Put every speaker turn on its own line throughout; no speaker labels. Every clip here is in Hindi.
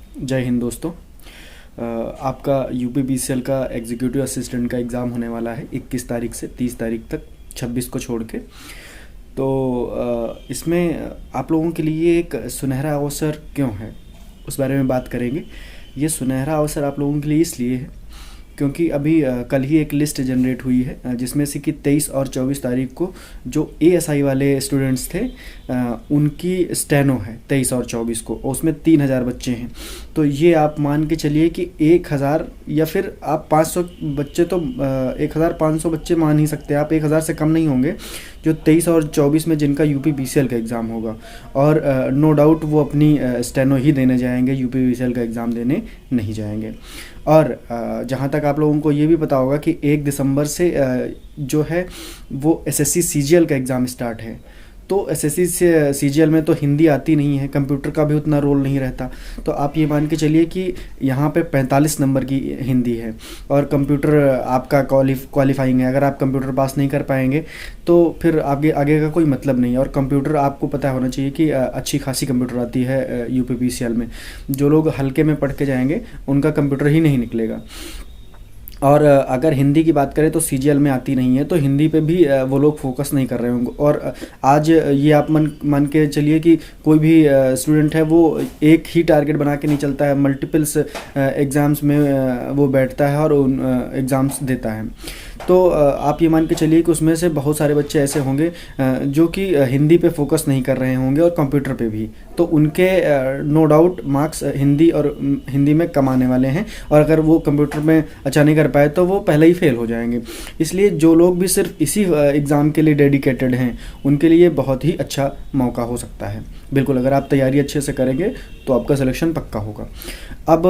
जय हिंद दोस्तों। आपका यूपीपीसीएल का एग्जीक्यूटिव असिस्टेंट का एग्ज़ाम होने वाला है 21 तारीख से 30 तारीख तक, 26 को छोड़ के। तो इसमें आप लोगों के लिए एक सुनहरा अवसर क्यों है, उस बारे में बात करेंगे। ये सुनहरा अवसर आप लोगों के लिए इसलिए है क्योंकि अभी कल ही एक लिस्ट जनरेट हुई है, जिसमें से कि 23 और 24 तारीख को जो एएसआई वाले स्टूडेंट्स थे उनकी स्टेनो है 23 और 24 को, और उसमें 3000 बच्चे हैं। तो ये आप मान के चलिए कि 1000 या फिर आप 500 बच्चे, तो 1500 बच्चे मान ही सकते हैं आप, 1000 से कम नहीं होंगे जो 23 और 24 में जिनका यूपीपीसीएल का एग्ज़ाम होगा। और नो डाउट वो अपनी स्टेनो ही देने जाएंगे, यूपीपीसीएल का एग्ज़ाम देने नहीं जाएंगे। और जहाँ तक आप लोगों को ये भी पता होगा कि 1 दिसंबर से जो है वो एसएससी सीजीएल का एग्ज़ाम स्टार्ट है। तो एसएससी से सीजीएल में तो हिंदी आती नहीं है, कंप्यूटर का भी उतना रोल नहीं रहता। तो आप ये मान के चलिए कि यहाँ पे 45 नंबर की हिंदी है और कंप्यूटर आपका क्वालिफाइंग है। अगर आप कंप्यूटर पास नहीं कर पाएंगे तो फिर आगे आगे का कोई मतलब नहीं है। और कंप्यूटर आपको पता होना चाहिए कि अच्छी खासी कंप्यूटर आती है यूपीपीसीएल में। जो लोग हल्के में पढ़ के जाएंगे उनका कंप्यूटर ही नहीं निकलेगा। और अगर हिंदी की बात करें तो सीजीएल में आती नहीं है, तो हिंदी पे भी वो लोग फोकस नहीं कर रहे होंगे। और आज ये आप मान के चलिए कि कोई भी स्टूडेंट है वो एक ही टारगेट बना के नहीं चलता है, मल्टीपल्स एग्ज़ाम्स में वो बैठता है और उन एग्ज़ाम्स देता है। तो आप ये मान के चलिए कि उसमें से बहुत सारे बच्चे ऐसे होंगे जो कि हिंदी पे फोकस नहीं कर रहे होंगे और कंप्यूटर पे भी, तो उनके नो डाउट मार्क्स हिंदी में कम आने वाले हैं। और अगर वो कंप्यूटर में अच्छा नहीं कर पाए तो वो पहले ही फेल हो जाएंगे। इसलिए जो लोग भी सिर्फ इसी एग्ज़ाम के लिए डेडिकेटेड हैं उनके लिए बहुत ही अच्छा मौका हो सकता है। बिल्कुल, अगर आप तैयारी अच्छे से करेंगे तो आपका सिलेक्शन पक्का होगा। अब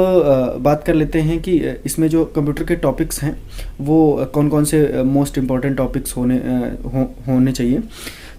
बात कर लेते हैं कि इसमें जो कंप्यूटर के टॉपिक्स हैं वो कौन कौन से मोस्ट इम्पॉर्टेंट टॉपिक्स होने चाहिए।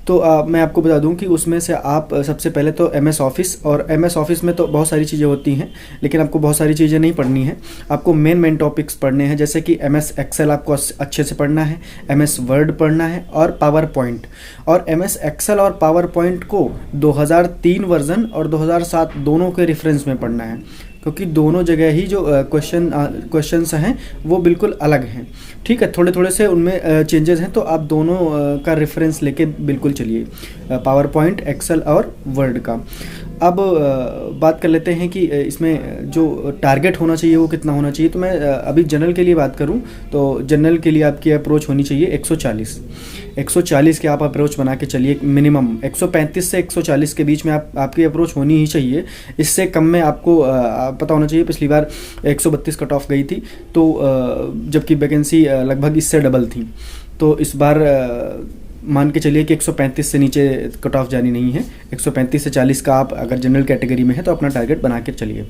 तो मैं आपको बता दूं कि उसमें से आप सबसे पहले तो एमएस ऑफिस, और एमएस ऑफिस में तो बहुत सारी चीज़ें होती हैं लेकिन आपको बहुत सारी चीज़ें नहीं पढ़नी है। आपको मेन टॉपिक्स पढ़ने हैं, जैसे कि एमएस एक्सेल आपको अच्छे से पढ़ना है, एमएस वर्ड पढ़ना है और पावर पॉइंट। और एमएस एक्सेल और पावर पॉइंट को 2003 वर्जन और 2007 दोनों के रेफरेंस में पढ़ना है, क्योंकि दोनों जगह ही जो क्वेश्चंस हैं वो बिल्कुल अलग हैं। ठीक है, थोड़े थोड़े से उनमें चेंजेस हैं, तो आप दोनों का रेफरेंस लेके बिल्कुल चलिए, पावर पॉइंट, एक्सेल और वर्ड का। अब बात कर लेते हैं कि इसमें जो टारगेट होना चाहिए वो कितना होना चाहिए। तो मैं अभी जनरल के लिए बात करूं तो जनरल के लिए आपकी अप्रोच होनी चाहिए 140 के आप अप्रोच बना के चलिए। मिनिमम 135 से 140 के बीच में आपकी अप्रोच होनी ही चाहिए। इससे कम में आपको पता होना चाहिए। पिछली बार 132 कट ऑफ गई थी, तो जबकि वैकेंसी लगभग इससे डबल थी। तो इस बार मान के चलिए कि 135 से नीचे कट ऑफ जानी नहीं है। 135 से 40 का आप अगर जनरल कैटेगरी में है तो अपना टारगेट बना के चलिए।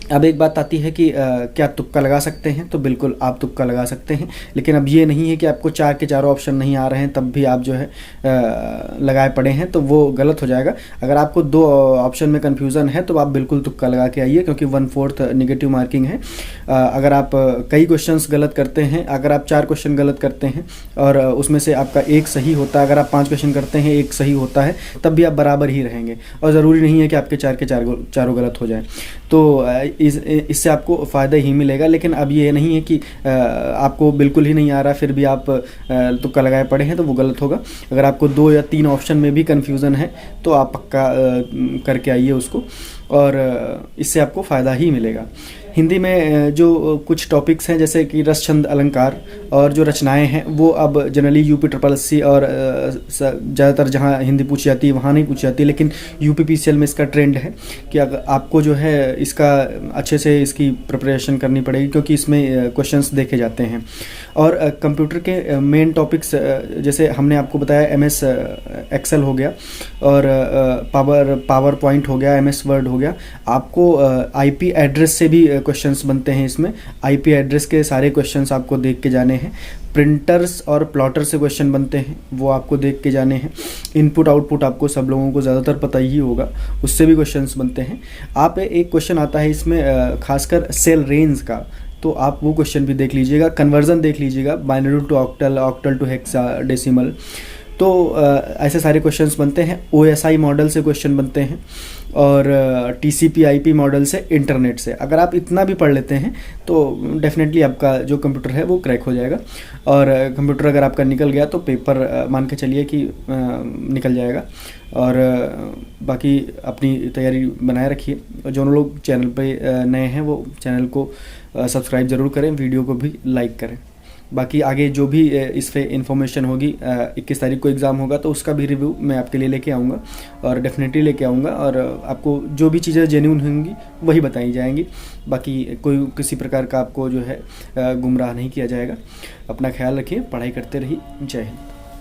अब एक बात आती है कि क्या तुक्का लगा सकते हैं, तो बिल्कुल आप तुक्का लगा सकते हैं, लेकिन अब ये नहीं है कि आपको 4 के चारों ऑप्शन नहीं आ रहे हैं तब भी आप जो है लगाए पड़े हैं, तो वो गलत हो जाएगा। अगर आपको 2 ऑप्शन में कन्फ्यूज़न है तो आप बिल्कुल तुक्का लगा के आइए, क्योंकि 1/4 नेगेटिव मार्किंग है। अगर आप कई क्वेश्चंस गलत करते हैं, अगर आप 4 क्वेश्चन गलत करते हैं और उसमें से आपका 1 सही होता है, अगर आप 5 क्वेश्चन करते हैं 1 सही होता है, तब भी आप बराबर ही रहेंगे। और ज़रूरी नहीं है कि आपके 4 के चारों गलत हो जाए। तो इससे आपको फ़ायदा ही मिलेगा। लेकिन अब ये नहीं है कि आपको बिल्कुल ही नहीं आ रहा फिर भी आप तुक्का लगाए पड़े हैं, तो वो गलत होगा। अगर आपको 2 या 3 ऑप्शन में भी कन्फ्यूज़न है तो आप पक्का करके आइए उसको, और इससे आपको फ़ायदा ही मिलेगा। हिंदी में जो कुछ टॉपिक्स हैं, जैसे कि रस छंद अलंकार और जो रचनाएं हैं, वो अब जनरली यूपी और ज़्यादातर जहां हिंदी पूछी जाती है वहां नहीं पूछी जाती, लेकिन यूपीपीसीएल में इसका ट्रेंड है कि अगर आपको जो है इसका अच्छे से इसकी प्रिपरेशन करनी पड़ेगी, क्योंकि इसमें क्वेश्चंस देखे जाते हैं। और कंप्यूटर के मेन टॉपिक्स जैसे हमने आपको बताया, एमएस एक्सेल हो गया और पावर पॉइंट हो गया, एमएस वर्ड हो गया। आपको आईपी एड्रेस से भी क्वेश्चंस बनते हैं इसमें। आईपी एड्रेस के सारे क्वेश्चंस आपको देख के जाने हैं। प्रिंटर्स और प्लॉटर से क्वेश्चन बनते हैं, वो आपको देख के जाने हैं। इनपुट आउटपुट आपको सब लोगों को ज़्यादातर पता ही होगा, उससे भी क्वेश्चंस बनते हैं। आप एक क्वेश्चन आता है इसमें खासकर सेल रेंज का, तो आप वो क्वेश्चन भी देख लीजिएगा। कन्वर्जन देख लीजिएगा, binary to octal, octal to hexadecimal. तो ऐसे सारे क्वेश्चंस बनते हैं। OSI मॉडल से क्वेश्चन बनते हैं और TCP/IP मॉडल से, इंटरनेट से। अगर आप इतना भी पढ़ लेते हैं तो डेफिनेटली आपका जो कंप्यूटर है वो क्रैक हो जाएगा। और कंप्यूटर अगर आपका निकल गया तो पेपर मान के चलिए कि निकल जाएगा। और बाकी अपनी तैयारी बनाए रखिए। जो लोग चैनल पे नए हैं वो चैनल को सब्सक्राइब ज़रूर करें, वीडियो को भी लाइक करें। बाकी आगे जो भी इस पे इन्फॉर्मेशन होगी, 21 तारीख को एग्ज़ाम होगा तो उसका भी रिव्यू मैं आपके लिए लेके आऊँगा और डेफिनेटली लेके आऊँगा। और आपको जो भी चीज़ें जेन्युइन होंगी वही बताई जाएंगी। बाकी कोई किसी प्रकार का आपको जो है गुमराह नहीं किया जाएगा। अपना ख्याल रखिए, पढ़ाई करते रहिए। जय हिंद।